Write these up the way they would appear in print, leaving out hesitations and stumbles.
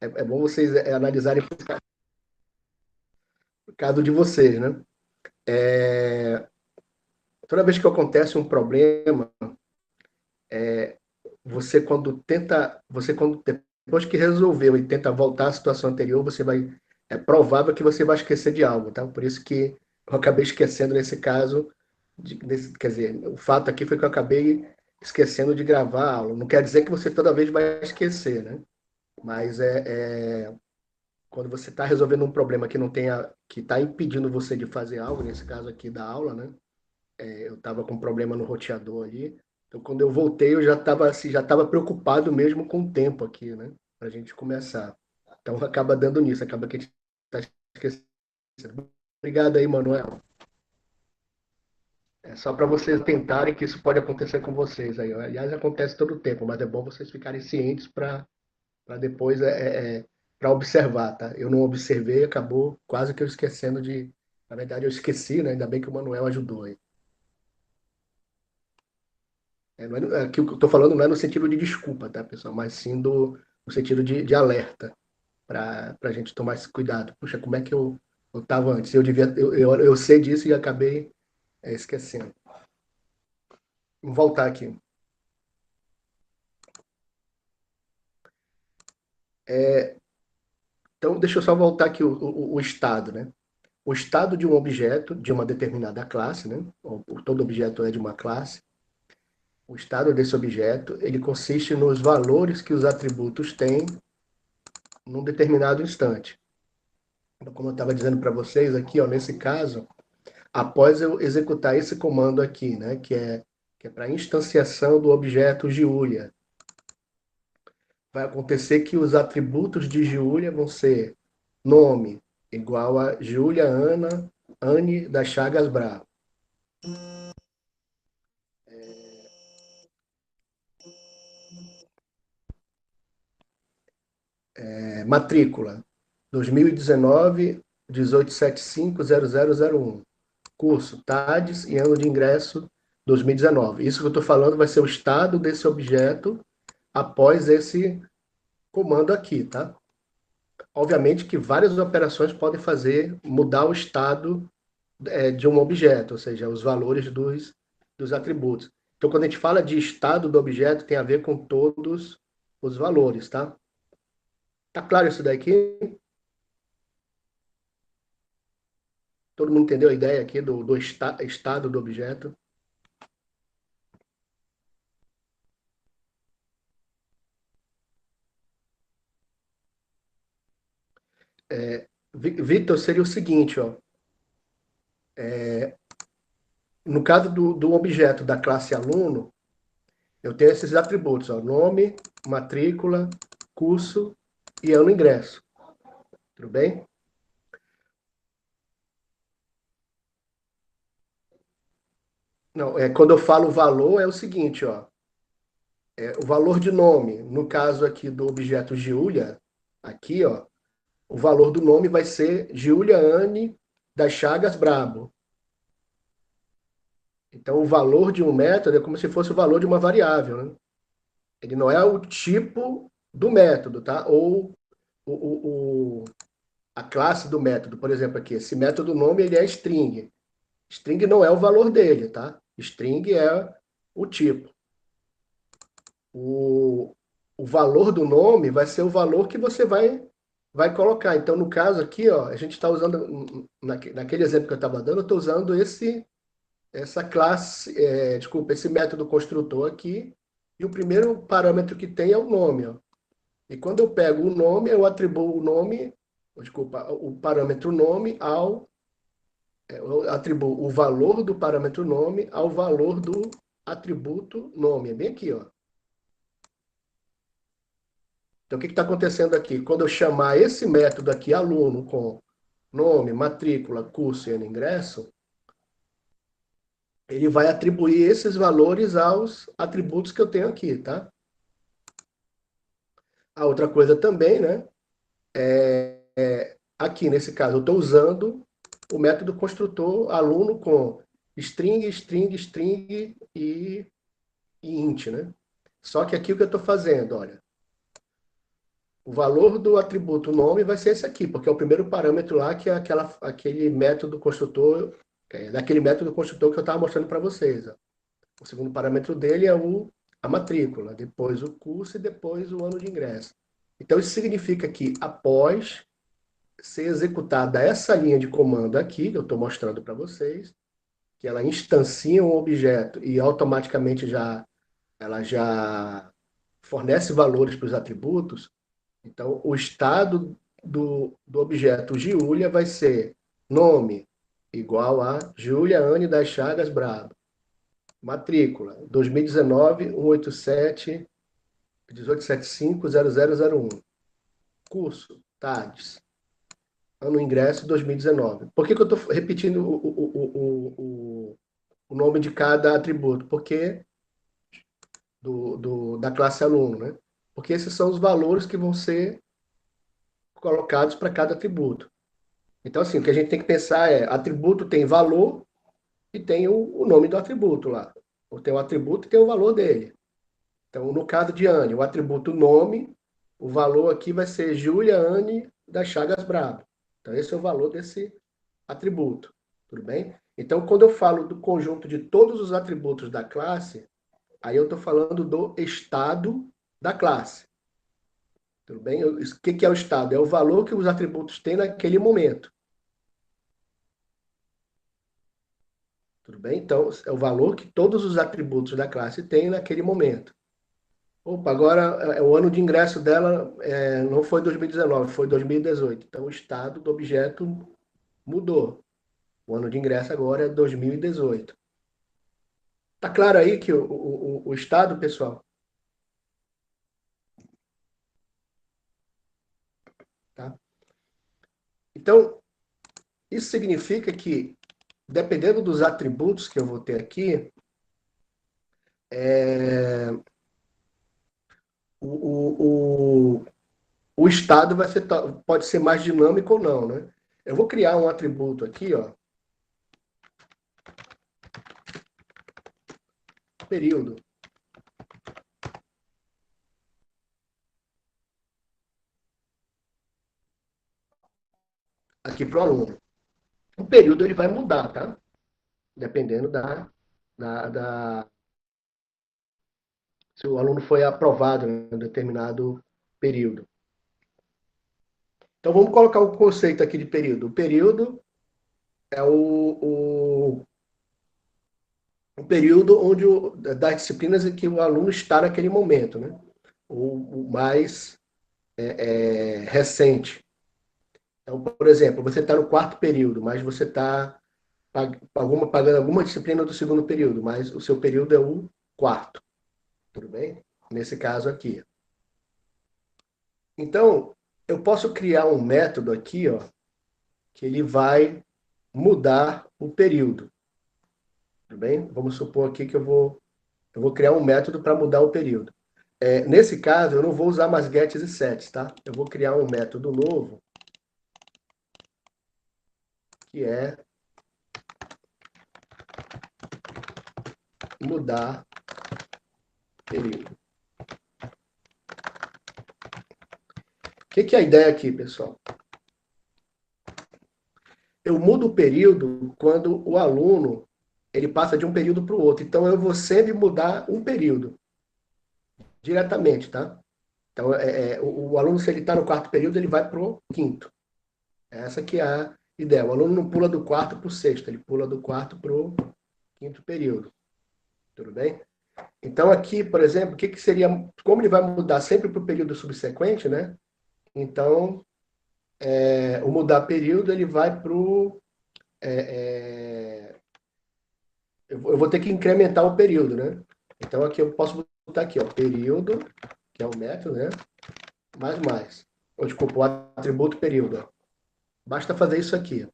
é bom vocês analisarem o caso de vocês, né? É, toda vez que acontece um problema, você quando depois que resolveu e tenta voltar à situação anterior, é provável que você vai esquecer de algo, tá? Por isso que eu acabei esquecendo nesse caso, quer dizer, o fato aqui foi que eu acabei esquecendo de gravar a aula. Não quer dizer que você toda vez vai esquecer, né? Mas quando você está resolvendo um problema que está impedindo você de fazer algo, nesse caso aqui da aula, né? Eu estava com um problema no roteador ali. Então, quando eu voltei, eu já estava preocupado mesmo com o tempo aqui, né? Para a gente começar. Então, acaba dando nisso, acaba que a gente está esquecendo. Obrigado aí, Manuel. É só para vocês tentarem que isso pode acontecer com vocês aí. Aliás, acontece todo o tempo, mas é bom vocês ficarem cientes para depois para observar, tá? Eu não observei, acabou quase que eu esquecendo de. Na verdade, eu esqueci, né? Ainda bem que o Manuel ajudou aí. Aqui o que eu estou falando não é no sentido de desculpa, tá, pessoal? Mas sim no sentido de alerta, para a gente tomar esse cuidado. Puxa, como é que eu estava antes? Eu sei disso e acabei esquecendo. Vamos voltar aqui. Então, deixa eu só voltar aqui o estado, né? O estado de um objeto, de uma determinada classe, né? Todo objeto é de uma classe. O estado desse objeto, ele consiste nos valores que os atributos têm num determinado instante. Como eu estava dizendo para vocês aqui, ó, nesse caso, após eu executar esse comando aqui, né, que é para instanciação do objeto Giulia, vai acontecer que os atributos de Giulia vão ser nome igual a Giulia Ana Anne das Chagas Bravo. Matrícula 2019 18750001. Curso TADES e ano de ingresso 2019. Isso que eu estou falando vai ser o estado desse objeto após esse comando aqui, tá? Obviamente que várias operações podem mudar o estado de um objeto, ou seja, os valores dos atributos. Então, quando a gente fala de estado do objeto, tem a ver com todos os valores, tá? Tá claro isso daqui? Todo mundo entendeu a ideia aqui do estado do objeto? Victor, seria o seguinte, ó. No caso do objeto da classe aluno, eu tenho esses atributos, ó, nome, matrícula, curso e ano ingresso. Tudo bem? Não, quando eu falo valor, é o seguinte, ó. O valor de nome, no caso aqui do objeto Giulia, aqui, ó, o valor do nome vai ser Giulia Anne das Chagas Brabo. Então, o valor de um método é como se fosse o valor de uma variável, né? Ele não é o tipo do método, tá? Ou a classe do método. Por exemplo, aqui, esse método nome ele é string. String não é o valor dele, tá? String é o tipo. O, o valor do nome vai ser o valor que você vai colocar. Então, no caso aqui, ó, a gente está usando, naquele exemplo que eu estava dando, eu estou usando essa classe, desculpa, esse método construtor aqui, e o primeiro parâmetro que tem é o nome, ó. E quando eu pego o nome, eu atribuo o nome, desculpa, o parâmetro nome eu atribuo o valor do parâmetro nome ao valor do atributo nome. É bem aqui, ó. Então, o que está acontecendo aqui? Quando eu chamar esse método aqui, aluno, com nome, matrícula, curso e ano ingresso, ele vai atribuir esses valores aos atributos que eu tenho aqui, tá? A outra coisa também, né? Aqui, nesse caso, eu estou usando o método construtor aluno com string, string, string e int, né? Só que aqui o que eu estou fazendo, olha, O valor do atributo nome vai ser esse aqui, porque é o primeiro parâmetro lá, que é aquele método construtor, daquele método construtor que eu estava mostrando para vocês. Ó. O segundo parâmetro dele é a matrícula, depois o curso e depois o ano de ingresso. Então, isso significa que após ser executada essa linha de comando aqui, que eu estou mostrando para vocês, que ela instancia um objeto e automaticamente ela já fornece valores para os atributos, então o estado do objeto Giulia vai ser nome igual a Júlia Anne das Chagas Brabo. Matrícula 2019 187 1875 0001. Curso TADS. Ano ingresso 2019. Por que eu estou repetindo o nome de cada atributo? Porque da classe aluno, né? Porque esses são os valores que vão ser colocados para cada atributo. Então, assim, o que a gente tem que pensar é, atributo tem valor e tem o nome do atributo lá. Ou tem o atributo e tem o valor dele. Então, no caso de Anne, o atributo nome, o valor aqui vai ser Júlia Anne das Chagas Brabo. Então, esse é o valor desse atributo. Tudo bem? Então, quando eu falo do conjunto de todos os atributos da classe, aí eu estou falando do estado da classe. Tudo bem? O que é o estado? É o valor que os atributos têm naquele momento. Tudo bem? Então, é o valor que todos os atributos da classe têm naquele momento. Opa, agora o ano de ingresso dela não foi 2019, foi 2018. Então, o estado do objeto mudou. O ano de ingresso agora é 2018. Tá claro aí que o estado, pessoal? Tá? Então, isso significa que, dependendo dos atributos que eu vou ter aqui, é, o, o, o estado pode ser mais dinâmico ou não, né? Eu vou criar um atributo aqui, ó, período, aqui para o aluno. O período ele vai mudar, tá? Dependendo da se o aluno foi aprovado em um determinado período. Então vamos colocar o conceito aqui de período. O período é o período onde das disciplinas em que o aluno está naquele momento, né? O mais recente. Então, por exemplo, você está no quarto período, mas você está pagando alguma disciplina do segundo período, mas o seu período é o quarto. Tudo bem? Nesse caso aqui. Então, eu posso criar um método aqui, ó, que ele vai mudar o período. Tudo bem? Vamos supor aqui que eu vou criar um método para mudar o período. Nesse caso, eu não vou usar mais gets e sets, tá? Eu vou criar um método novo, que é mudar período. O que é a ideia aqui, pessoal? Eu mudo o período quando o aluno ele passa de um período para o outro. Então, eu vou sempre mudar um período diretamente, tá? Então, o aluno, se ele está no quarto período, ele vai para o quinto. Essa que é a ideia. O aluno não pula do quarto para o sexto, ele pula do quarto para o quinto período. Tudo bem? Então, aqui, por exemplo, o que seria... Como ele vai mudar sempre para o período subsequente, né? Então, o mudar período, ele vai para o... eu vou ter que incrementar o período, né? Então, aqui eu posso botar aqui, ó, período, que é o método, né? Mais. Ou, desculpa, o atributo período. Ó. Basta fazer isso aqui.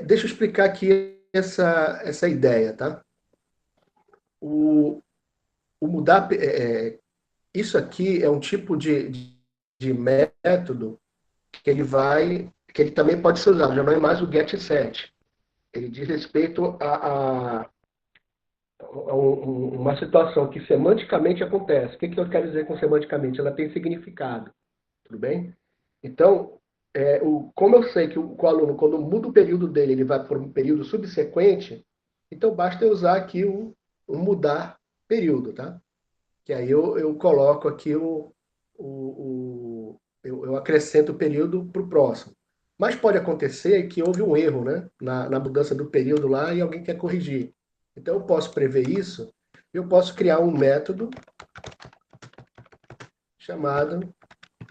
Deixa eu explicar aqui essa ideia, tá? O mudar... isso aqui é um tipo de método que ele também pode ser usado, já não é mais o get set. Ele diz respeito uma situação que semanticamente acontece. O que eu quero dizer com semanticamente? Ela tem significado, tudo bem? Então, como eu sei que o aluno, quando muda o período dele, ele vai para um período subsequente, então basta eu usar aqui o mudar período, tá? Que aí eu coloco aqui eu acrescento o período para o próximo. Mas pode acontecer que houve um erro, né, na mudança do período lá e alguém quer corrigir. Então eu posso prever isso, eu posso criar um método chamado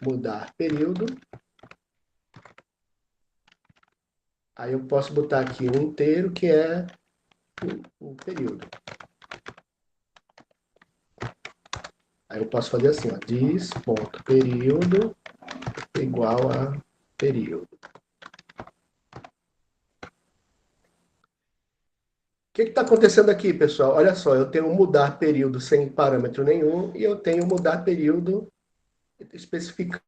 mudar período. Aí eu posso botar aqui um inteiro que é o período. Aí eu posso fazer assim, ó, this.período igual a período. O que está acontecendo aqui, pessoal? Olha só, eu tenho mudar período sem parâmetro nenhum e eu tenho mudar período especificando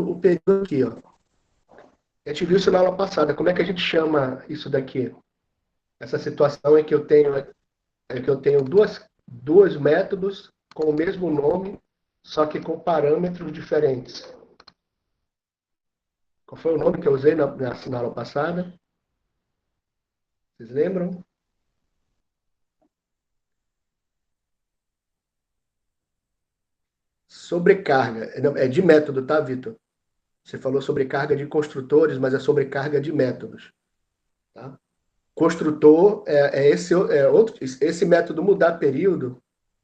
o período aqui, ó. A gente viu isso na aula passada. Como é que a gente chama isso daqui? Essa situação é que eu tenho duas métodos com o mesmo nome, só que com parâmetros diferentes. Qual foi o nome que eu usei na aula passada? Vocês lembram? Sobrecarga. É de método, tá, Vitor? Você falou sobrecarga de construtores, mas é sobrecarga de métodos. Tá? Construtor esse método mudar período,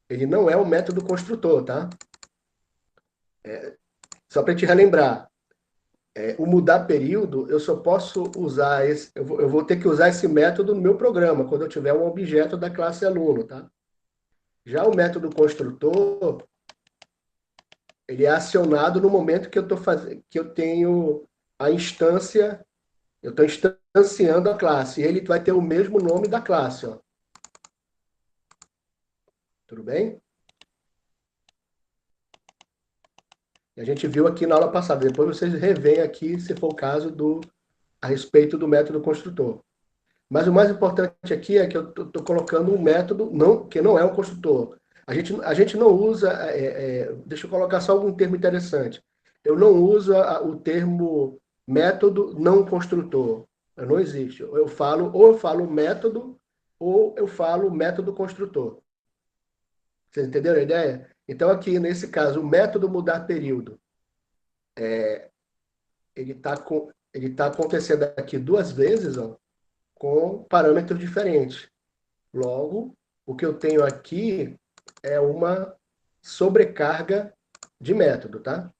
ele não é o método construtor, tá? Só para te relembrar, o mudar período, eu só posso usar eu vou ter que usar esse método no meu programa, quando eu tiver um objeto da classe aluno, tá? Já o método construtor, ele é acionado no momento que eu tô fazendo, que eu tenho a instância, eu estou instanciando a classe, e ele vai ter o mesmo nome da classe, ó. Tudo bem? E a gente viu aqui na aula passada, depois vocês revêem aqui, se for o caso, a respeito do método construtor. Mas o mais importante aqui é que eu estou colocando um método que não é um construtor. A gente não usa. Deixa eu colocar só algum termo interessante. Eu não uso o termo método não construtor. Não existe. Ou eu falo método, ou eu falo método construtor. Vocês entenderam a ideia? Então, aqui, nesse caso, o método mudar período, ele tá acontecendo aqui duas vezes, ó, com parâmetros diferentes. Logo, o que eu tenho aqui é uma sobrecarga de método, tá?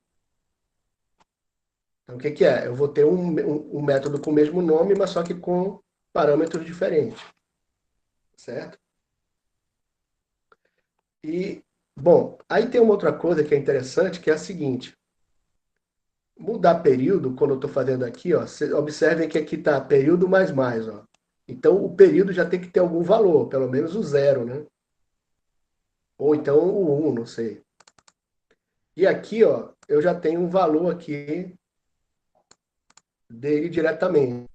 Então, o que que é? Eu vou ter um método com o mesmo nome, mas só que com parâmetros diferentes, certo? E, bom, aí tem uma outra coisa que é interessante, que é a seguinte. Mudar período, quando eu estou fazendo aqui, ó, observem que aqui está período mais, ó. Então, o período já tem que ter algum valor, pelo menos o zero, né? Ou então o um, não sei. E aqui, ó, eu já tenho um valor aqui dele diretamente.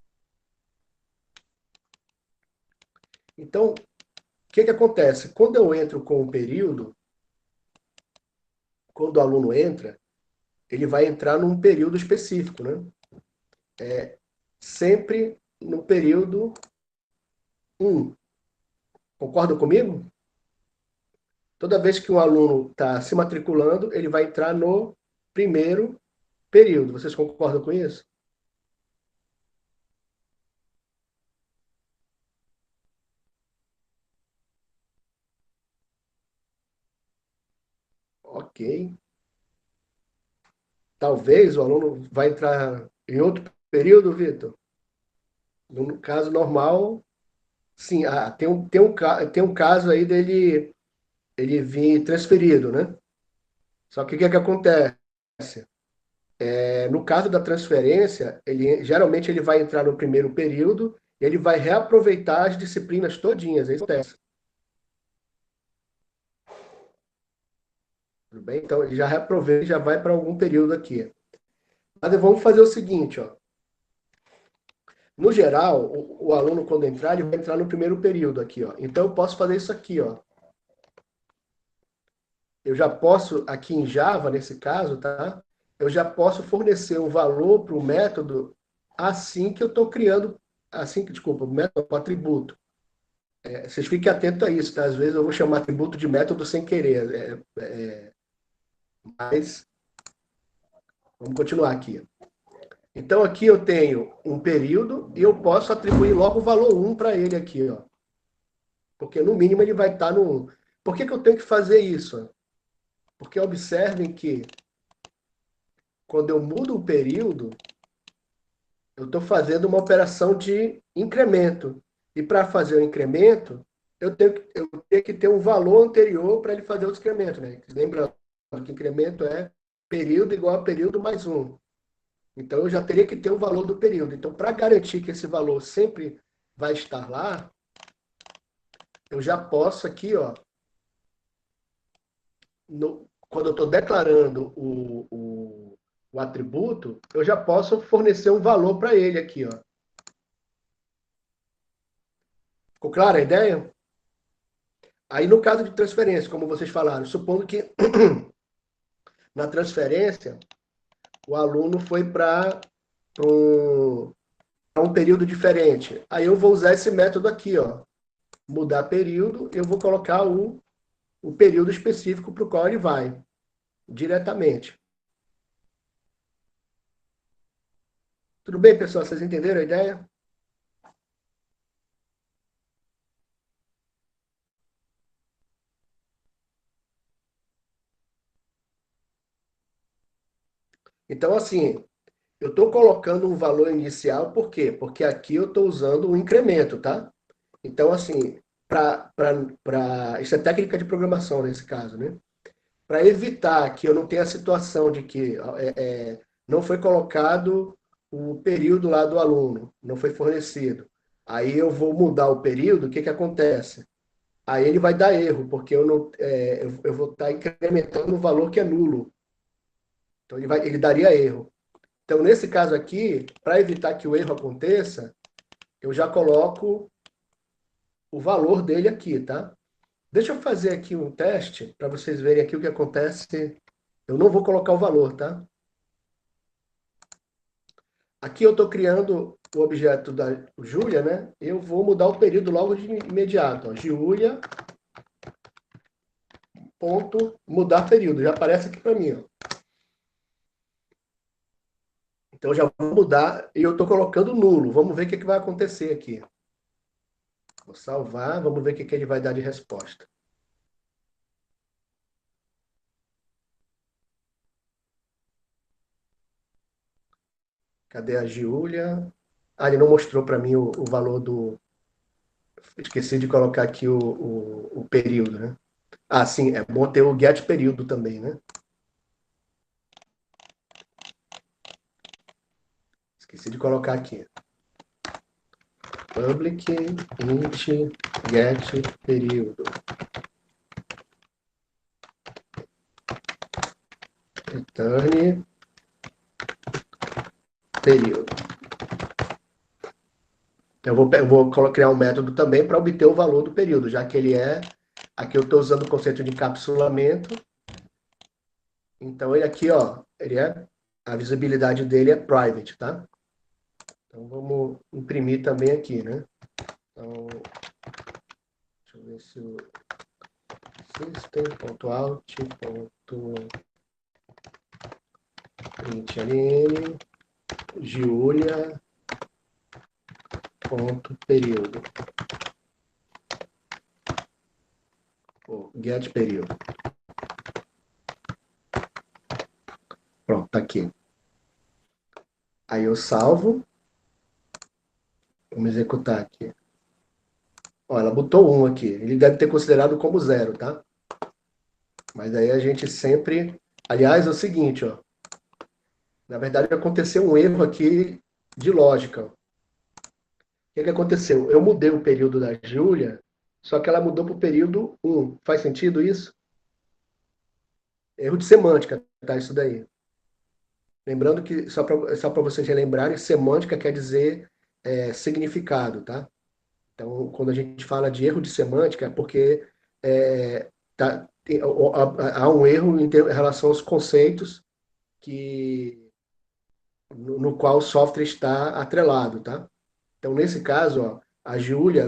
Então, o que que acontece? Quando eu entro com o período, quando o aluno entra, ele vai entrar num período específico, né? Sempre no período um. Concorda comigo? Toda vez que um aluno está se matriculando, ele vai entrar no primeiro período. Vocês concordam com isso? Ok. Talvez o aluno vai entrar em outro período, Vitor. No caso normal, sim. Tem um caso aí dele ele vir transferido, né? Só que o que é que acontece? No caso da transferência, geralmente ele vai entrar no primeiro período e ele vai reaproveitar as disciplinas todinhas. É isso que acontece. Tudo bem? Então ele já reaproveita e já vai para algum período aqui. Mas vamos fazer o seguinte, ó. No geral, o aluno, quando entrar, ele vai entrar no primeiro período aqui, ó. Então, eu posso fazer isso aqui, ó. Eu já posso, aqui em Java, nesse caso, tá? Eu já posso fornecer um valor para o método assim que eu estou criando, assim que, desculpa, o método, o atributo. Vocês fiquem atentos a isso, tá? Às vezes eu vou chamar atributo de método sem querer. Mas, vamos continuar aqui. Então, aqui eu tenho um período e eu posso atribuir logo o valor 1 para ele aqui, ó. Porque, no mínimo, ele vai estar no 1. Por que eu tenho que fazer isso? Porque observem que, quando eu mudo o período, eu estou fazendo uma operação de incremento. E para fazer o incremento, eu tenho que ter um valor anterior para ele fazer o incremento, né? Lembrando que incremento é período igual a período mais 1. Então, eu já teria que ter o valor do período. Então, para garantir que esse valor sempre vai estar lá, eu já posso aqui, ó, quando eu estou declarando o atributo, eu já posso fornecer um valor para ele aqui, ó. Ficou clara a ideia? Aí, no caso de transferência, como vocês falaram, supondo que na transferência o aluno foi para um período diferente. Aí eu vou usar esse método aqui, ó. Mudar período, eu vou colocar o período específico para o qual ele vai, diretamente. Tudo bem, pessoal? Vocês entenderam a ideia? Então, assim, eu estou colocando um valor inicial, por quê? Porque aqui eu estou usando um incremento, tá? Então, assim, isso é técnica de programação nesse caso, né? Para evitar que eu não tenha a situação de que não foi colocado o período lá do aluno, não foi fornecido. Aí eu vou mudar o período, o que, que acontece? Aí ele vai dar erro, porque eu vou estar incrementando um valor que é nulo. Então ele daria erro. Então, nesse caso aqui, para evitar que o erro aconteça, eu já coloco o valor dele aqui, tá? Deixa eu fazer aqui um teste para vocês verem aqui o que acontece. Eu não vou colocar o valor, tá? Aqui eu estou criando o objeto da Júlia, né? Eu vou mudar o período logo de imediato. Júlia, ponto, mudar período. Já aparece aqui para mim, ó. Então eu já vou mudar e eu estou colocando nulo. Vamos ver o que, que vai acontecer aqui. Vou salvar, vamos ver o que, que ele vai dar de resposta. Cadê a Giulia? Ah, ele não mostrou para mim o valor do. Esqueci de colocar aqui o período, né? Ah, sim, é bom ter o get período também, né? Esqueci de colocar aqui. Public int get período. Return período. Eu vou criar um método também para obter o valor do período, já que ele é. Aqui eu estou usando o conceito de encapsulamento. Então, ele aqui, ó, a visibilidade dele é private, tá? Então, vamos imprimir também aqui, né? Então, deixa eu ver se o system.out.println Giulia ponto período. Get período. Pronto, tá aqui. Aí eu salvo. Vamos executar aqui. Ó, ela botou 1 aqui. Ele deve ter considerado como 0, tá? Mas aí a gente sempre... Aliás, é o seguinte, ó. Na verdade, aconteceu um erro aqui de lógica. O que aconteceu? Eu mudei o período da Júlia, só que ela mudou para o período 1. Faz sentido isso? Erro de semântica, tá? Isso daí. Lembrando que, só para vocês relembrarem, semântica quer dizer significado, tá? Então, quando a gente fala de erro de semântica, é porque é, há um erro em relação aos conceitos que, no qual o software está atrelado, tá? Então, nesse caso, ó, a Júlia,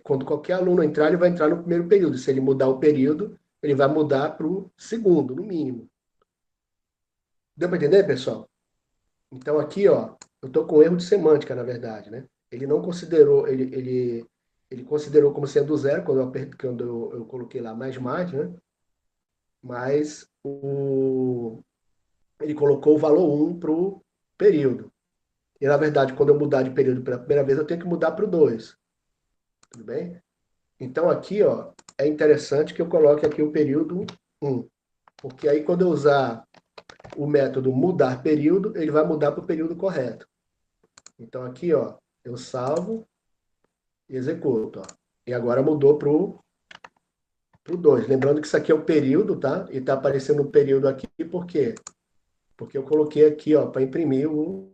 quando qualquer aluno entrar, ele vai entrar no primeiro período. Se ele mudar o período, ele vai mudar para o segundo, no mínimo. Deu para entender, pessoal? Então, aqui, ó, eu estou com erro de semântica, na verdade, né? Ele não considerou, ele considerou como sendo zero quando eu coloquei lá mais, né? Mas ele colocou o valor um para o período. E, na verdade, quando eu mudar de período pela primeira vez, eu tenho que mudar para o 2. Tudo bem? Então, aqui, ó, é interessante que eu coloque aqui o período um. Porque aí, quando eu usar o método mudar período, ele vai mudar para o período correto. Então, aqui, ó, eu salvo e executo. Ó. E agora mudou para o 2. Lembrando que isso aqui é o período, tá? E está aparecendo o período aqui, por quê? Porque eu coloquei aqui, ó, para imprimir o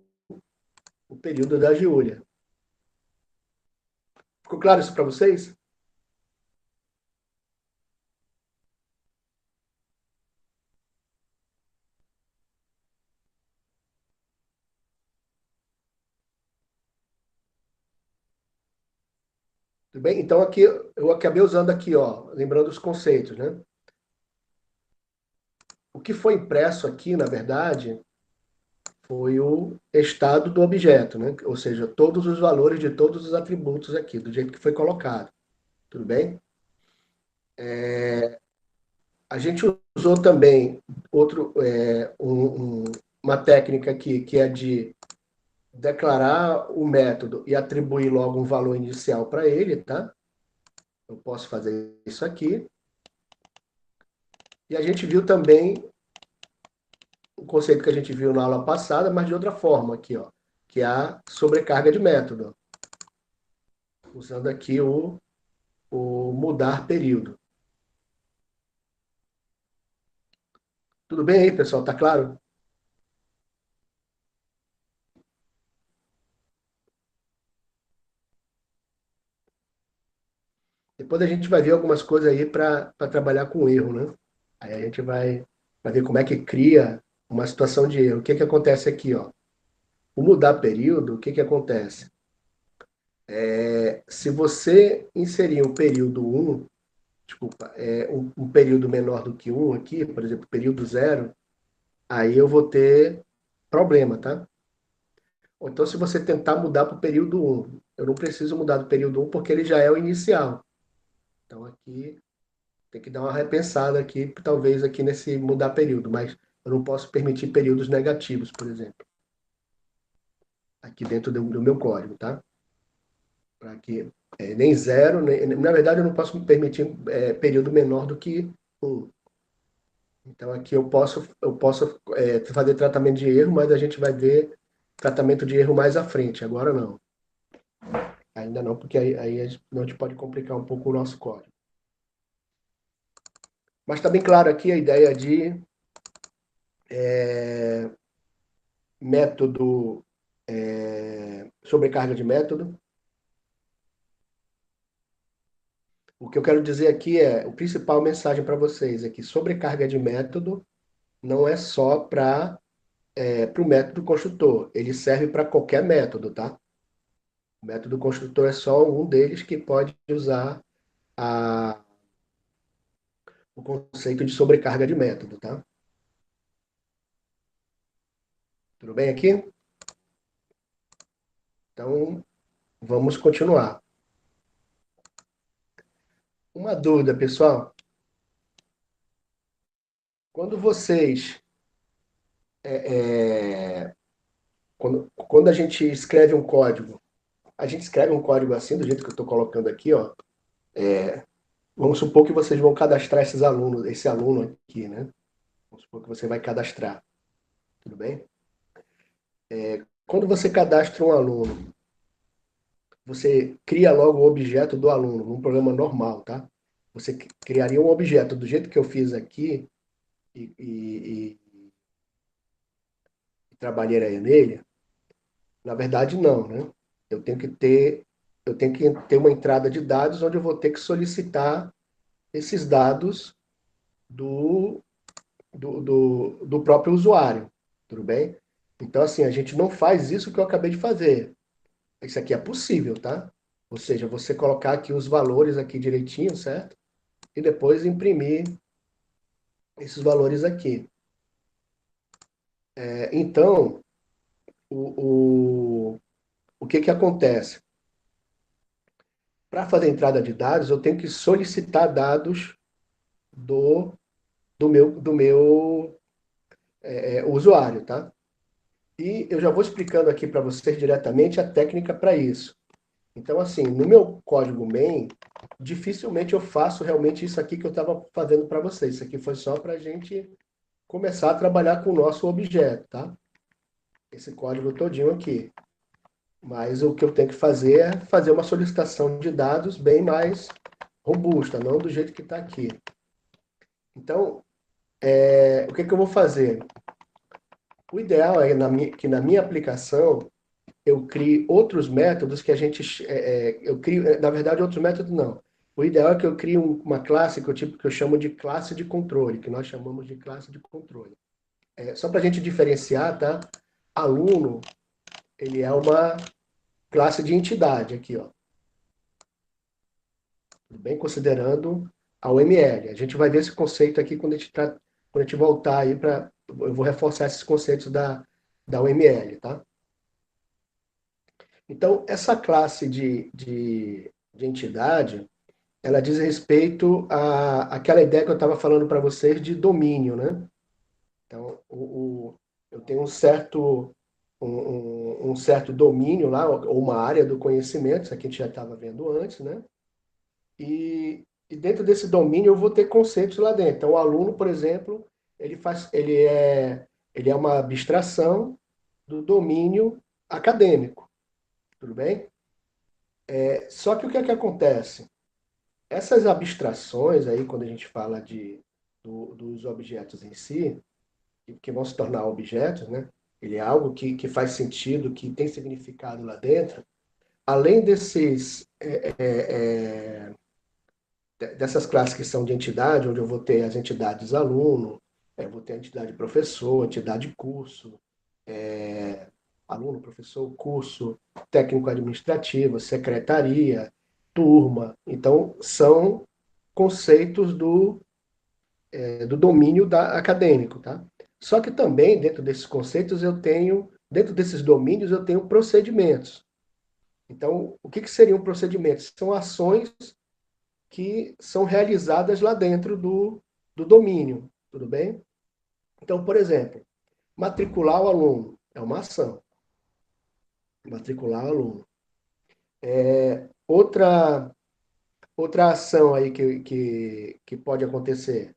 período da Giulia. Ficou claro isso para vocês? Tudo bem? Então, aqui eu acabei usando aqui, ó, lembrando os conceitos, né? O que foi impresso aqui, na verdade, foi o estado do objeto, né? Ou seja, todos os valores de todos os atributos aqui, do jeito que foi colocado. Tudo bem? A gente usou também uma técnica aqui, que é de declarar o método e atribuir logo um valor inicial para ele, tá? Eu posso fazer isso aqui. E a gente viu também o conceito que a gente viu na aula passada, mas de outra forma aqui, ó, que é a sobrecarga de método, usando aqui o mudar período. Tudo bem aí, pessoal? Tá claro? Depois a gente vai ver algumas coisas aí para trabalhar com erro, né? Aí a gente vai ver como é que cria uma situação de erro. O que que acontece aqui, ó? O mudar período, o que que acontece? Se você inserir o período um, desculpa, um período menor do que um aqui, por exemplo, período zero, aí eu vou ter problema, tá? Ou então, se você tentar mudar para o período um, eu não preciso mudar do período um porque ele já é o inicial. Então, aqui tem que dar uma repensada aqui, talvez aqui nesse mudar período, mas eu não posso permitir períodos negativos, por exemplo, aqui dentro do meu código, tá? Para que nem zero, na verdade eu não posso permitir período menor do que um. Então aqui eu posso fazer tratamento de erro, mas a gente vai ver tratamento de erro mais à frente. Agora não. Ainda não, porque aí a gente pode complicar um pouco o nosso código. Mas está bem claro aqui a ideia de método, sobrecarga de método. O que eu quero dizer aqui o principal mensagem para vocês é que sobrecarga de método não é só para o método construtor, ele serve para qualquer método, tá? O método construtor é só um deles que pode usar a, o conceito de sobrecarga de método, tá? Tudo bem aqui? Então, vamos continuar. Uma dúvida, pessoal. Quando vocês. Quando a gente escreve um código, a gente escreve um código assim, do jeito que eu estou colocando aqui, ó. Vamos supor que vocês vão cadastrar esse aluno aqui, né? Vamos supor que você vai cadastrar. Tudo bem? Quando você cadastra um aluno, você cria logo o objeto do aluno, num programa normal, tá? Você criaria um objeto do jeito que eu fiz aqui e trabalharia nele? Na verdade, não, né? Eu tenho que ter uma entrada de dados onde eu vou ter que solicitar esses dados do, do próprio usuário, tudo bem? Então, assim, a gente não faz isso que eu acabei de fazer. Isso aqui é possível, tá? Ou seja, você colocar aqui os valores aqui direitinho, certo? E depois imprimir esses valores aqui. Então, o que que acontece? Para fazer entrada de dados, eu tenho que solicitar dados do, do meu usuário, tá? E eu já vou explicando aqui para vocês diretamente a técnica para isso. Então, assim, no meu código main, dificilmente eu faço realmente isso aqui que eu estava fazendo para vocês. Isso aqui foi só para a gente começar a trabalhar com o nosso objeto, tá? Esse código todinho aqui. Mas o que eu tenho que fazer é fazer uma solicitação de dados bem mais robusta, não do jeito que está aqui. Então, o que eu vou fazer? O ideal é que na minha aplicação eu crie outros métodos que a gente. Eu crio, na verdade, outros métodos não. O ideal é que eu crie uma classe que eu chamo de classe de controle, que nós chamamos de classe de controle. Só para a gente diferenciar, tá? Aluno, ele é uma classe de entidade aqui, ó. Tudo bem? Considerando a UML. A gente vai ver esse conceito aqui quando a gente voltar aí para. Eu vou reforçar esses conceitos da UML, tá? Então, essa classe de entidade, ela diz respeito àquela ideia que eu estava falando para vocês de domínio, né? Então, eu tenho um certo domínio lá, ou uma área do conhecimento, isso aqui a gente já estava vendo antes, né? E dentro desse domínio eu vou ter conceitos lá dentro. Então, o aluno, por exemplo, ele é uma abstração do domínio acadêmico, tudo bem? Só que o que é que acontece? Essas abstrações aí, quando a gente fala dos objetos em si, que vão se tornar objetos, né? Ele é algo que faz sentido, que tem significado lá dentro. Além dessas classes que são de entidade, onde eu vou ter as entidades aluno, vou ter a entidade professor, entidade curso, aluno, professor, curso, técnico administrativo, secretaria, turma. Então, são conceitos do domínio acadêmico, tá? Só que também, dentro desses conceitos, dentro desses domínios, eu tenho procedimentos. Então, o que seriam procedimentos? São ações que são realizadas lá dentro do domínio, tudo bem? Então, por exemplo, matricular o aluno é uma ação. Matricular o aluno. Outra, outra ação aí que pode acontecer,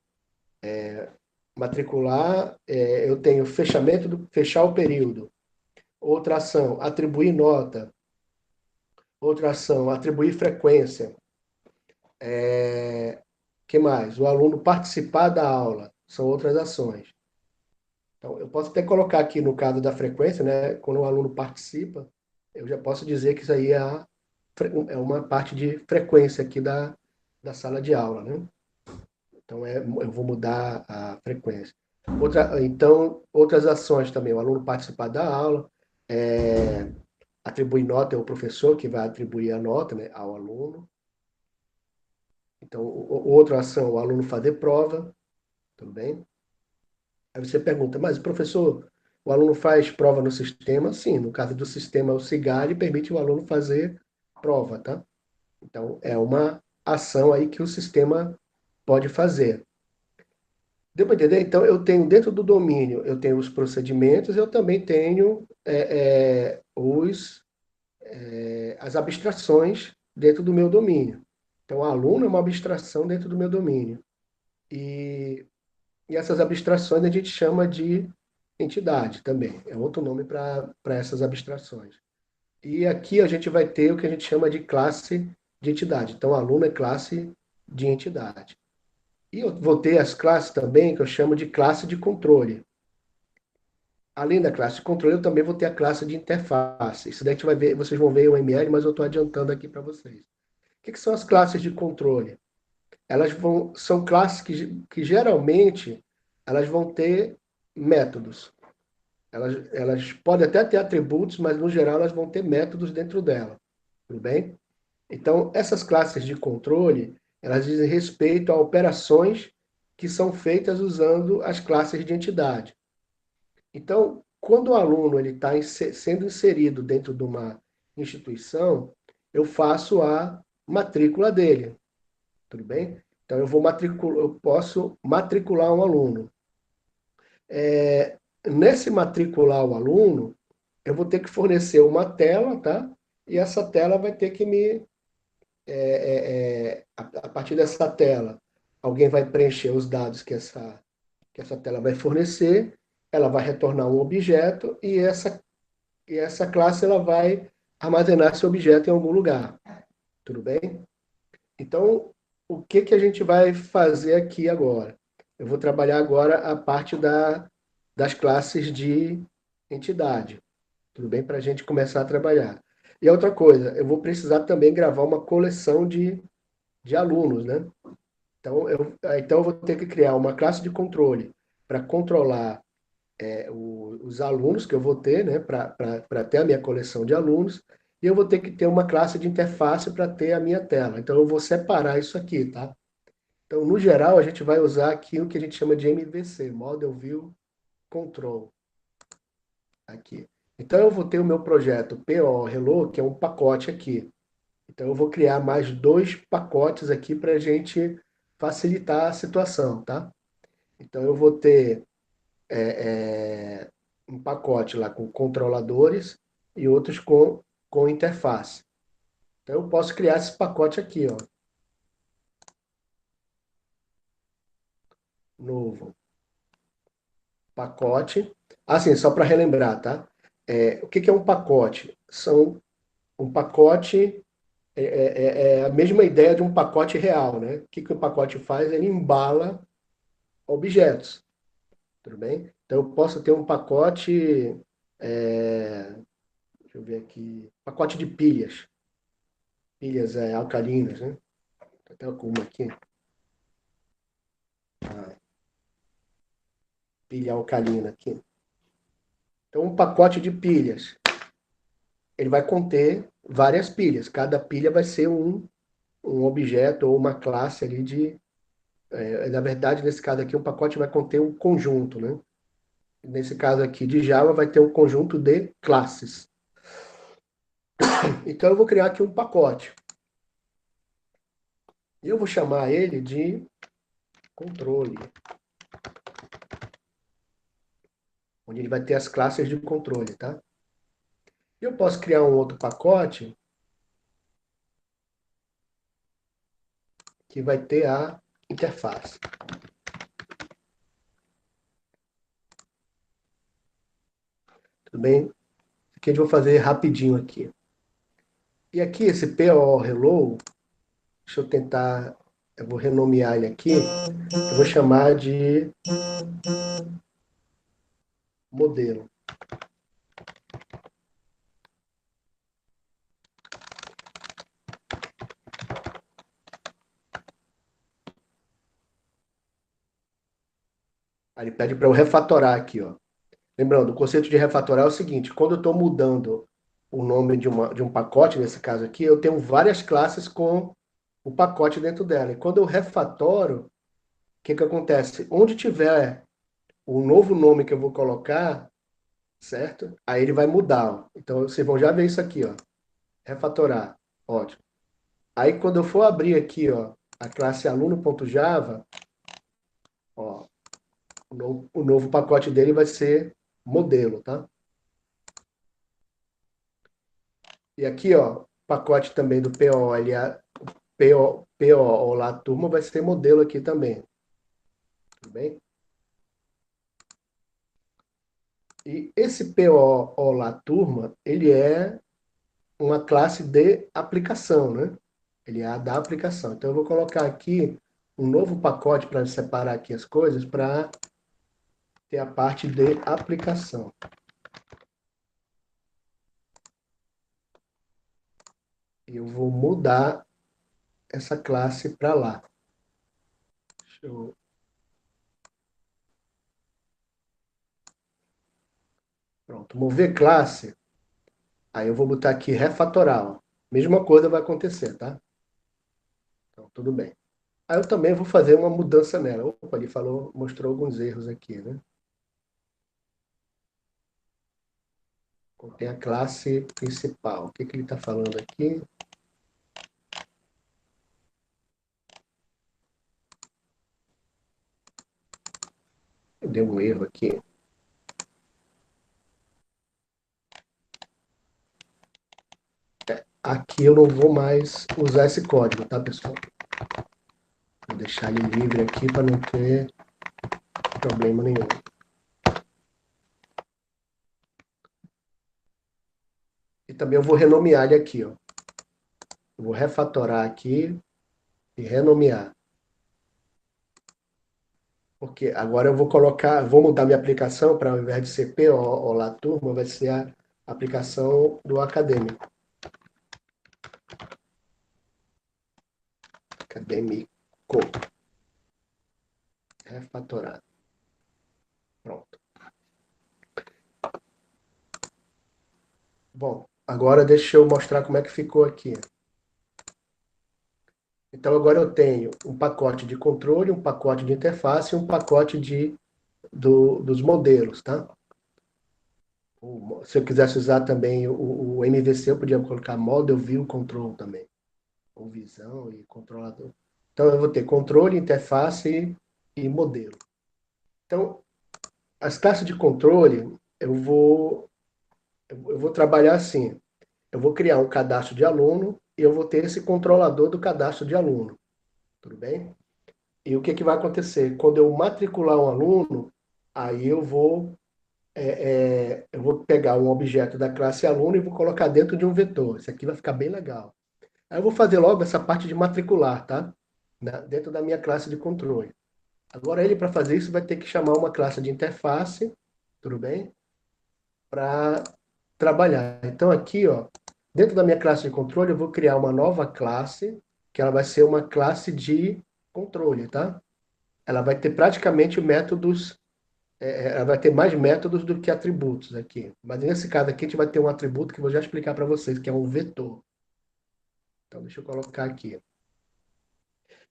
matricular, eu tenho fechar o período. Outra ação, atribuir nota. Outra ação, atribuir frequência. Que mais? O aluno participar da aula. São outras ações. Então, eu posso até colocar aqui no caso da frequência, né? Quando o aluno participa, eu já posso dizer que isso aí é uma parte de frequência aqui da sala de aula, né? Então, eu vou mudar a frequência. Então, outras ações também. O aluno participar da aula, atribuir nota é o professor que vai atribuir a nota, né, ao aluno. Então, outra ação, o aluno fazer prova, tudo bem? Aí você pergunta, mas professor, o aluno faz prova no sistema? Sim, no caso do sistema, o CIGAD permite o aluno fazer prova, tá? Então, é uma ação aí que o sistema pode fazer. Deu para entender? Então, eu tenho dentro do domínio, eu tenho os procedimentos, eu também tenho as abstrações dentro do meu domínio. Então, o aluno é uma abstração dentro do meu domínio. E essas abstrações a gente chama de entidade também. É outro nome para essas abstrações. E aqui a gente vai ter o que a gente chama de classe de entidade. Então, aluno é classe de entidade. E eu vou ter as classes também que eu chamo de classe de controle. além da classe de controle, eu também vou ter a classe de interface. Isso daí a gente vai ver, vocês vão ver o ML, mas eu estou adiantando aqui para vocês. O que são as classes de controle? São classes que geralmente elas vão ter métodos. Elas podem até ter atributos, mas no geral elas vão ter métodos dentro dela. Tudo bem? Então, essas classes de controle, elas dizem respeito a operações que são feitas usando as classes de entidade. Então, quando o aluno está sendo inserido dentro de uma instituição, eu faço a matrícula dele, tudo bem? Então, eu posso matricular um aluno. Nesse matricular o aluno, eu vou ter que fornecer uma tela, tá? E essa tela vai ter que a partir dessa tela, alguém vai preencher os dados que essa tela vai fornecer, ela vai retornar um objeto e essa classe ela vai armazenar esse objeto em algum lugar. Tudo bem? Então, o que, que a gente vai fazer aqui agora? Eu vou trabalhar agora a parte das classes de entidade. Tudo bem? Para a gente começar a trabalhar. E outra coisa, eu vou precisar também gravar uma coleção de alunos, né? Então eu vou ter que criar uma classe de controle para controlar os alunos que eu vou ter, né? Para ter a minha coleção de alunos. E eu vou ter que ter uma classe de interface para ter a minha tela. Então eu vou separar isso aqui, tá? Então, no geral, a gente vai usar aqui o que a gente chama de MVC, Model View Control. Aqui. Então, eu vou ter o meu projeto PO Hello, que é um pacote aqui. Então, eu vou criar mais dois pacotes aqui para a gente facilitar a situação, tá? Então, eu vou ter um pacote lá com controladores e outros com interface. Então, eu posso criar esse pacote aqui, ó. Novo pacote. Assim, só para relembrar, tá? O que é um pacote? Um pacote é a mesma ideia de um pacote real, né? O que o pacote faz? Ele embala objetos, tudo bem? Então, eu posso ter um pacote, deixa eu ver aqui, pacote de pilhas, pilhas alcalinas, né? Tem até alguma aqui, pilha alcalina aqui. Então, um pacote de pilhas, ele vai conter várias pilhas. Cada pilha vai ser um objeto ou uma classe ali na verdade, nesse caso aqui, um pacote vai conter um conjunto, né? Nesse caso aqui de Java, vai ter um conjunto de classes. Então, eu vou criar aqui um pacote. E eu vou chamar ele de controle, onde ele vai ter as classes de controle, tá? E eu posso criar um outro pacote que vai ter a interface. Tudo bem? Aqui a gente vai fazer rapidinho aqui. E aqui, esse PO Hello, deixa eu tentar, eu vou renomear ele aqui, eu vou chamar de modelo. Aí ele pede para eu refatorar aqui, ó. Lembrando, o conceito de refatorar é o seguinte: quando eu estou mudando o nome de um pacote, nesse caso aqui, eu tenho várias classes com o pacote dentro dela. E quando eu refatoro, o que acontece? Onde tiver o novo nome que eu vou colocar, certo? Aí ele vai mudar. Ó. Então vocês vão já ver isso aqui, ó. Refatorar. Ótimo. Aí quando eu for abrir aqui, ó, a classe aluno.java, ó, o novo pacote dele vai ser modelo, tá? E aqui, ó, pacote também do PO, PO Olá Turma vai ser modelo aqui também. Tudo bem? E esse PO Olá Turma, ele é uma classe de aplicação, né? Ele é a da aplicação. Então, eu vou colocar aqui um novo pacote para separar aqui as coisas, para tem a parte de aplicação. Eu vou mudar essa classe para lá. Deixa eu... Pronto, mover classe. Aí eu vou botar aqui refatorar. Ó. Mesma coisa vai acontecer, tá? Então, tudo bem. Aí eu também vou fazer uma mudança nela. Opa, ele falou, mostrou alguns erros aqui, né? Tem a classe principal. O que, que ele está falando aqui? Deu um erro aqui. Aqui eu não vou mais usar esse código, tá, pessoal? Vou deixar ele livre aqui para não ter problema nenhum. E também eu vou renomear ele aqui, ó. Eu vou refatorar aqui e renomear. Porque agora eu vou colocar, vou mudar minha aplicação para, ao invés de ser PO Olá Turma, vai ser a aplicação do acadêmico. Acadêmico. Refatorar. Pronto. Bom, agora deixa eu mostrar como é que ficou aqui. Então agora eu tenho um pacote de controle, um pacote de interface e um pacote dos modelos, tá? Se eu quisesse usar também o MVC, eu podia colocar Model View Control também. Ou visão e controlador. Então eu vou ter controle, interface e modelo. Então, as classes de controle, eu vou trabalhar assim. Eu vou criar um cadastro de aluno e eu vou ter esse controlador do cadastro de aluno. Tudo bem? E o que, que vai acontecer? Quando eu matricular um aluno, aí eu vou pegar um objeto da classe aluno e vou colocar dentro de um vetor. Isso aqui vai ficar bem legal. Aí eu vou fazer logo essa parte de matricular, tá? Dentro da minha classe de controle. Agora ele, para fazer isso, vai ter que chamar uma classe de interface, tudo bem? Para trabalhar. Então aqui, ó, dentro da minha classe de controle, eu vou criar uma nova classe, que ela vai ser uma classe de controle, tá? Ela vai ter praticamente métodos, ela vai ter mais métodos do que atributos aqui. Mas nesse caso aqui, a gente vai ter um atributo que eu vou já explicar para vocês, que é um vetor. Então, deixa eu colocar aqui.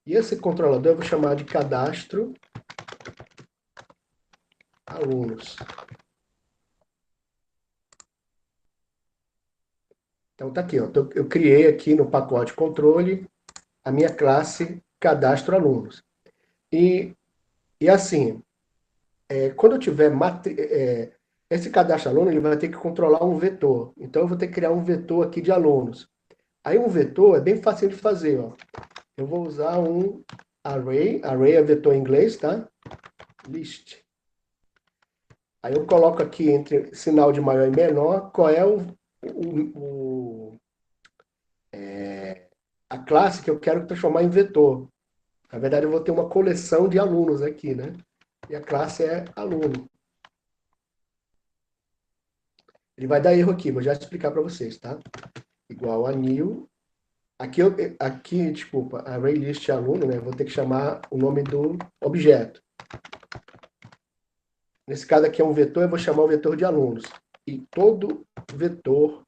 E esse controlador eu vou chamar de cadastro alunos. Então, tá aqui, ó, eu criei aqui no pacote controle a minha classe cadastro alunos. E assim, quando eu tiver esse cadastro aluno, ele vai ter que controlar um vetor. Então, eu vou ter que criar um vetor aqui de alunos. Aí, um vetor é bem fácil de fazer, ó. Eu vou usar um array é vetor em inglês, tá? List. Aí eu coloco aqui entre sinal de maior e menor qual é a classe que eu quero transformar em vetor. Na verdade, eu vou ter uma coleção de alunos aqui, né? E a classe é aluno. Ele vai dar erro aqui, vou já explicar para vocês, tá? Igual a new. Aqui, desculpa, ArrayList aluno, né? Vou ter que chamar o nome do objeto. Nesse caso aqui é um vetor, eu vou chamar o vetor de alunos. E todo vetor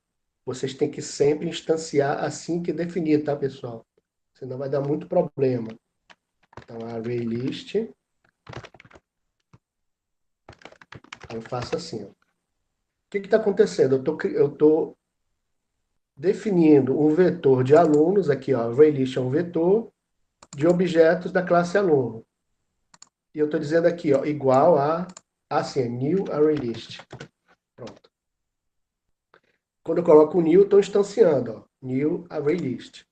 vocês têm que sempre instanciar assim que definir, tá, pessoal? Senão vai dar muito problema. Então, ArrayList, eu faço assim. Ó. O que está acontecendo? Eu estou definindo um vetor de alunos, aqui, ó, ArrayList é um vetor de objetos da classe aluno. E eu estou dizendo aqui, ó, igual a, assim, new ArrayList. Pronto. Quando eu coloco o new, estou instanciando, ó, new ArrayList.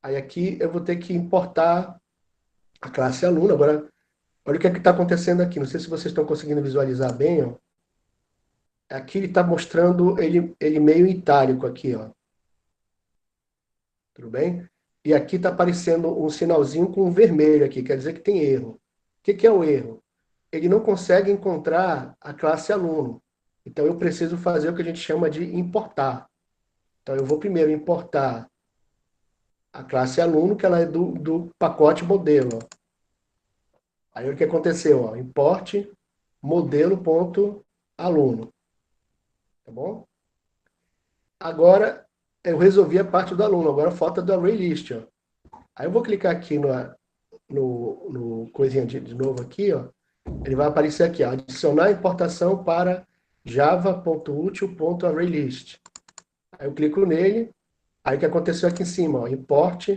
Aí aqui eu vou ter que importar a classe aluno. Agora, olha o que é está acontecendo aqui. Não sei se vocês estão conseguindo visualizar bem, ó. Aqui ele está mostrando ele meio itálico aqui, ó. Tudo bem? E aqui está aparecendo um sinalzinho com um vermelho aqui, quer dizer que tem erro. O que é o erro? ele não consegue encontrar a classe aluno. Então, eu preciso fazer o que a gente chama de importar. Então, eu vou primeiro importar a classe aluno, que ela é do pacote modelo. Aí, o que aconteceu? Ó, import modelo.aluno. Tá bom? Agora, eu resolvi a parte do aluno. Agora, falta do array list. Ó. Aí, eu vou clicar aqui no coisinha de novo aqui, ó. Ele vai aparecer aqui, ó, adicionar importação para java.util.arraylist. Aí eu clico nele, aí o que aconteceu aqui em cima, ó, import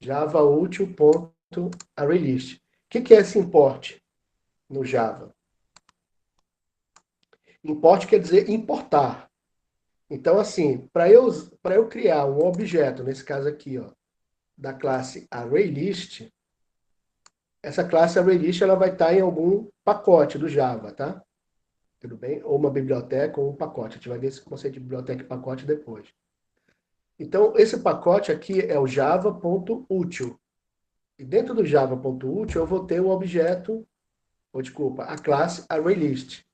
java.util.arraylist. O que é esse import no Java? Import quer dizer importar. Então, assim, para eu criar um objeto, nesse caso aqui, ó, da classe ArrayList, essa classe ArrayList ela vai estar em algum pacote do Java, tá? Tudo bem? Ou uma biblioteca ou um pacote. A gente vai ver esse conceito de biblioteca e pacote depois. Então, esse pacote aqui é o java.util. E dentro do java.util eu vou ter o objeto, ou desculpa, a classe ArrayList.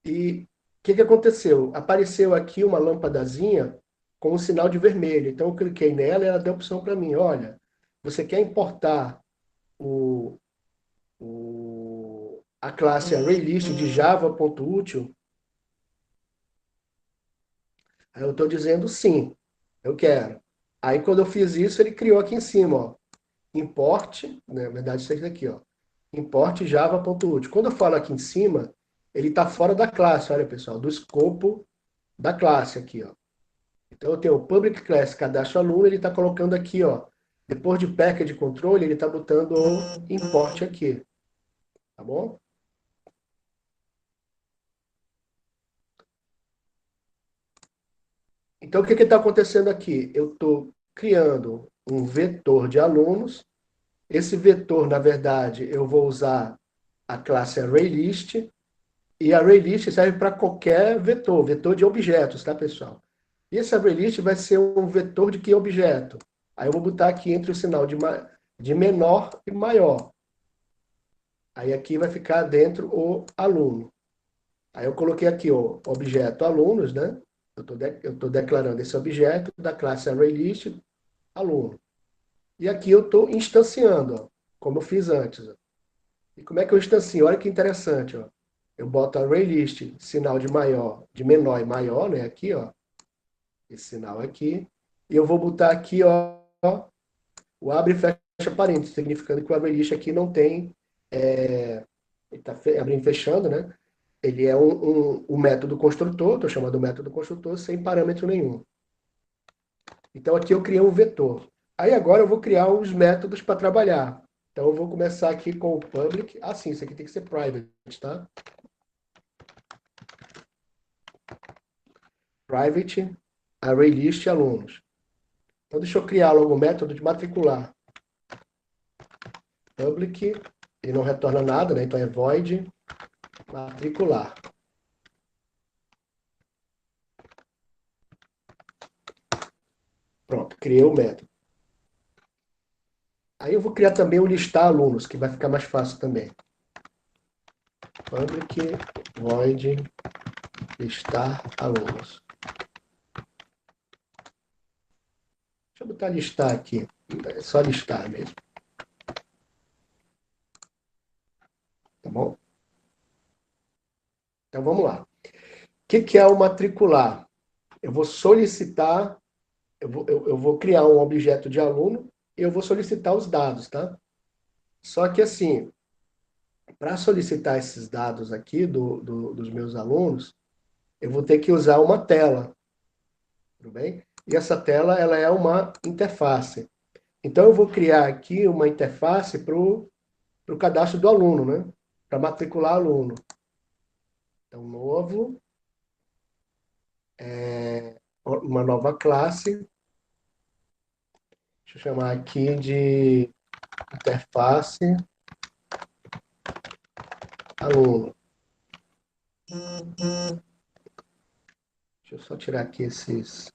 E o que aconteceu? Apareceu aqui uma lâmpadazinha com um sinal de vermelho. Então eu cliquei nela e ela deu a opção para mim, olha, você quer importar a classe ArrayList de java.util? Aí eu estou dizendo sim, eu quero. Aí quando eu fiz isso, ele criou aqui em cima, ó, import, né, na verdade isso aqui, ó, import java.util. Quando eu falo aqui em cima, ele está fora da classe, olha pessoal, do escopo da classe aqui, ó. Então eu tenho o public class cadastro aluno, ele está colocando aqui, ó, depois de package control, ele está botando o import aqui, tá bom? Então o que está acontecendo aqui? Eu estou criando um vetor de alunos. Esse vetor, na verdade, eu vou usar a classe ArrayList, e a ArrayList serve para qualquer vetor, vetor de objetos, tá, pessoal? E esse ArrayList vai ser um vetor de que objeto? Aí eu vou botar aqui entre o sinal de menor e maior. Aí aqui vai ficar dentro o aluno. Aí eu coloquei aqui o objeto alunos, né? Eu estou declarando esse objeto da classe ArrayList aluno. E aqui eu estou instanciando, ó, como eu fiz antes. Ó. E como é que eu instancio? Olha que interessante, ó. Eu boto ArrayList, sinal de maior, de menor e maior, né? Aqui, ó. Esse sinal aqui. E eu vou botar aqui, ó, o abre e fecha parênteses, significando que o ArrayList aqui não tem. Ele está abrindo e fechando, né? Ele é um método construtor, estou chamando de método construtor, sem parâmetro nenhum. Então aqui eu criei um vetor. Aí agora eu vou criar os métodos para trabalhar. Então eu vou começar aqui com o public. Ah, sim, isso aqui tem que ser private, tá? Private ArrayList alunos. Então deixa eu criar logo o método de matricular. Public, ele não retorna nada, né? Então é void matricular. Pronto, criei o método. Aí eu vou criar também o listar alunos, que vai ficar mais fácil também. Public void listar alunos. Deixa eu botar listar aqui. É só listar mesmo. Tá bom? Então vamos lá. O que é o matricular? Eu vou solicitar, eu vou criar um objeto de aluno e eu vou solicitar os dados, tá? Só que assim, para solicitar esses dados aqui dos meus alunos, eu vou ter que usar uma tela, tudo bem? E essa tela, ela é uma interface. Então, eu vou criar aqui uma interface para o cadastro do aluno, né? Para matricular aluno. Então, novo, uma nova classe. Deixa eu chamar aqui de interface aluno. Deixa eu só tirar aqui esses.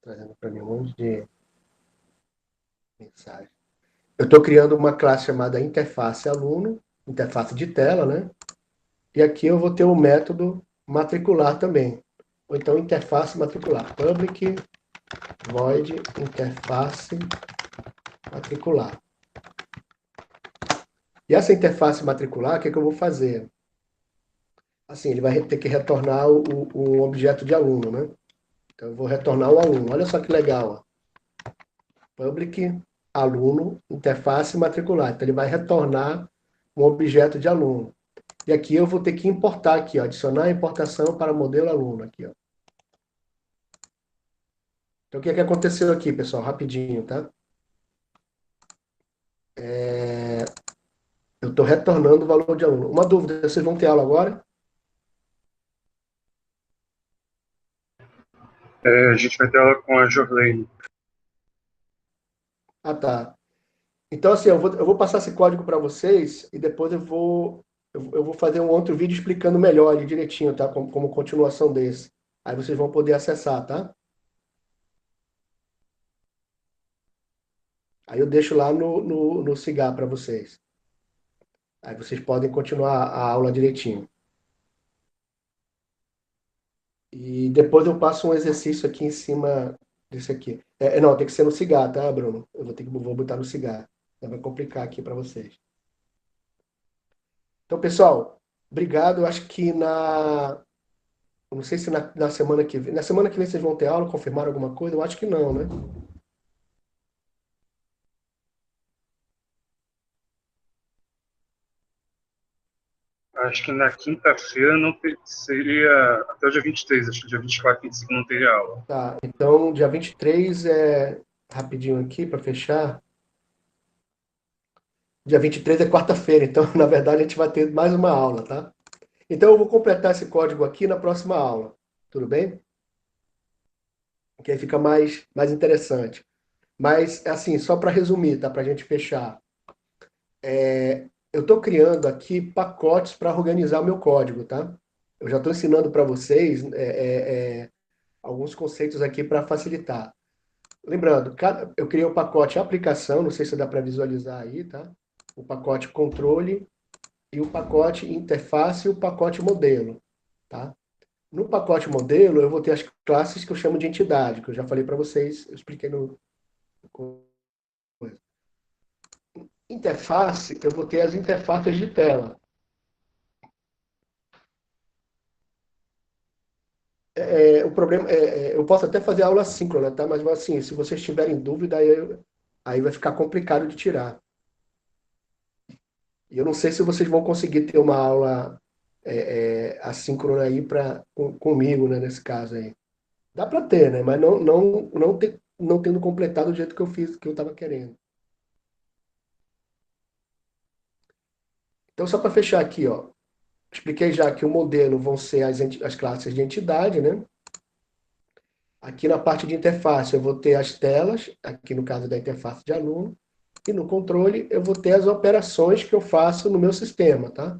Trazendo para mim um monte de mensagem. eu estou criando uma classe chamada interface aluno, interface de tela, né? E aqui eu vou ter o método matricular também. Ou então interface matricular. Public void interface matricular. E essa interface matricular, o que, é que eu vou fazer? Assim, ele vai ter que retornar o objeto de aluno, né? Então eu vou retornar o aluno. Olha só que legal. Ó. Public aluno interface matricular. Então ele vai retornar um objeto de aluno. E aqui eu vou ter que importar aqui, ó, adicionar a importação para modelo aluno aqui, ó. Então o que é que aconteceu aqui, pessoal? Rapidinho, tá? Eu estou retornando o valor de aluno. Uma dúvida, vocês vão ter aula agora? A gente vai ter aula com a Jorlene. Ah, tá. Então, assim, eu vou passar esse código para vocês e depois eu vou fazer um outro vídeo explicando melhor ali direitinho, tá? Como continuação desse. Aí vocês vão poder acessar, tá? Aí eu deixo lá no Cigar para vocês. Aí vocês podem continuar a aula direitinho. E depois eu passo um exercício aqui em cima desse aqui. Não, tem que ser no Cigar, tá, Bruno? Vou botar no Cigar. Vai complicar aqui para vocês. Então, pessoal, obrigado. Eu acho que eu não sei se na semana que vem. Na semana que vem vocês vão ter aula, confirmar alguma coisa? Eu acho que não, né? Acho que na quinta-feira não seria até o dia 23, acho que dia 24 e 25 não teria aula. Tá. Então, dia 23 é. Rapidinho aqui para fechar. Dia 23 é quarta-feira, então, na verdade, a gente vai ter mais uma aula, tá? Então, eu vou completar esse código aqui na próxima aula. Tudo bem? Que aí fica mais interessante. Mas, assim, só para resumir, tá? Para a gente fechar. Eu estou criando aqui pacotes para organizar o meu código, tá? Eu já estou ensinando para vocês alguns conceitos aqui para facilitar. Lembrando, eu criei o pacote aplicação, não sei se dá para visualizar aí, tá? O pacote controle e o pacote interface e o pacote modelo, tá? No pacote modelo, eu vou ter as classes que eu chamo de entidade, que eu já falei para vocês, eu expliquei no interface, eu vou ter as interfaces de tela. O problema eu posso até fazer aula síncrona, tá? Mas assim, se vocês tiverem dúvida, aí vai ficar complicado de tirar. E eu não sei se vocês vão conseguir ter uma aula assíncrona aí comigo, né, nesse caso aí. Dá para ter, né? Mas não tendo completado do jeito que eu fiz, que eu estava querendo. Então, só para fechar aqui, ó, expliquei já que o modelo vão ser as classes de entidade, né? Aqui na parte de interface eu vou ter as telas, aqui no caso da interface de aluno, e no controle eu vou ter as operações que eu faço no meu sistema, tá?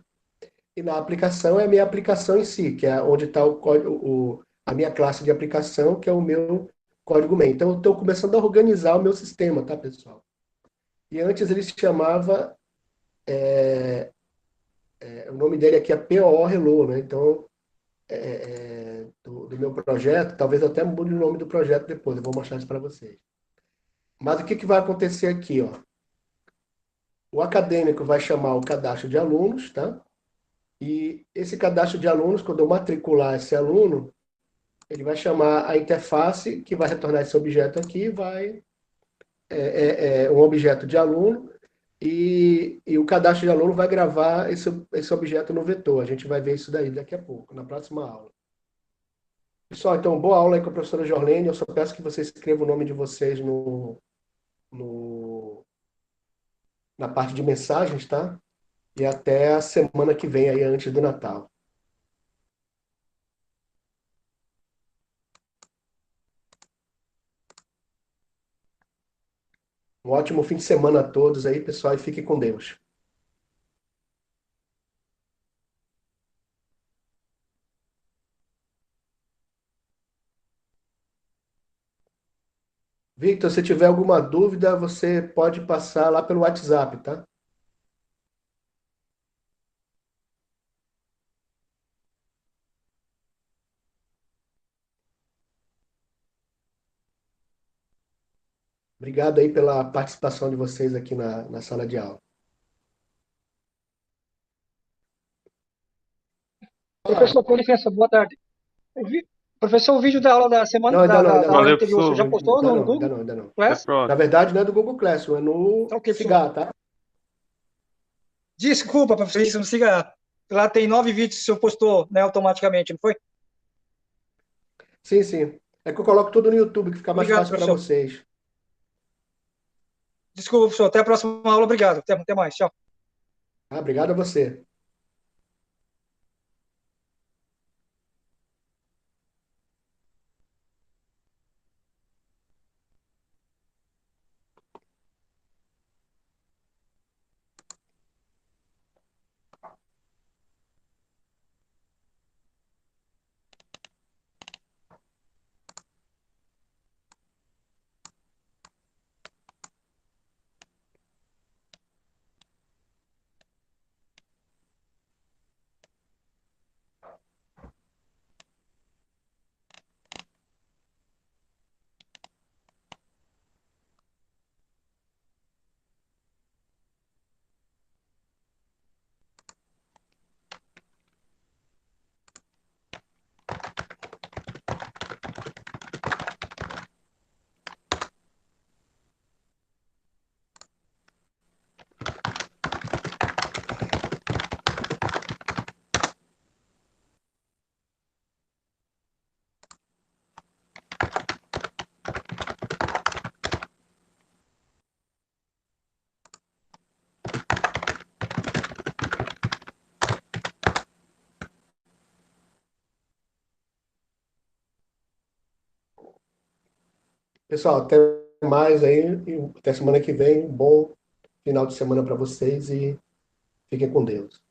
E na aplicação é a minha aplicação em si, que é onde está o código, a minha classe de aplicação, que é o meu código main. Então eu estou começando a organizar o meu sistema, tá, pessoal? E antes ele se chamava, o nome dele aqui é PO Hello, né? Então, do meu projeto, talvez eu até mude o nome do projeto depois, eu vou mostrar isso para vocês. Mas o que, que vai acontecer aqui, ó? O acadêmico vai chamar o cadastro de alunos, tá? E esse cadastro de alunos, quando eu matricular esse aluno, ele vai chamar a interface, que vai retornar esse objeto aqui, um objeto de aluno, e o cadastro de aluno vai gravar esse objeto no vetor. A gente vai ver isso daí daqui a pouco, na próxima aula. Pessoal, então, boa aula aí com a professora Jorlene. Eu só peço que vocês escrevam o nome de vocês no, na parte de mensagens, tá? E até a semana que vem aí, antes do Natal. Um ótimo fim de semana a todos aí, pessoal, e fiquem com Deus. Victor, se tiver alguma dúvida, você pode passar lá pelo WhatsApp, tá? Obrigado aí pela participação de vocês aqui na sala de aula. Professor, Ah, com licença, boa tarde. Professor, o vídeo da aula da semana, não, ainda não, ainda da aula não. Valeu, anterior, você professor. já postou Ainda no não, ainda Google não, ainda não. Até a Class? Na próxima. verdade, não é do Google Classroom, é Tá no ok, professor. Cigar, tá? Desculpa, professor, isso não siga. Lá tem 9 vídeos que o senhor postou, né, automaticamente, não foi? Sim, sim. É que eu coloco tudo no YouTube, que fica mais Obrigado, fácil para professor. vocês. Desculpa, professor. Até a próxima aula. Obrigado. Até mais. Tchau. Ah, obrigado a você. Pessoal, até mais aí, e até semana que vem. Um bom final de semana para vocês e fiquem com Deus.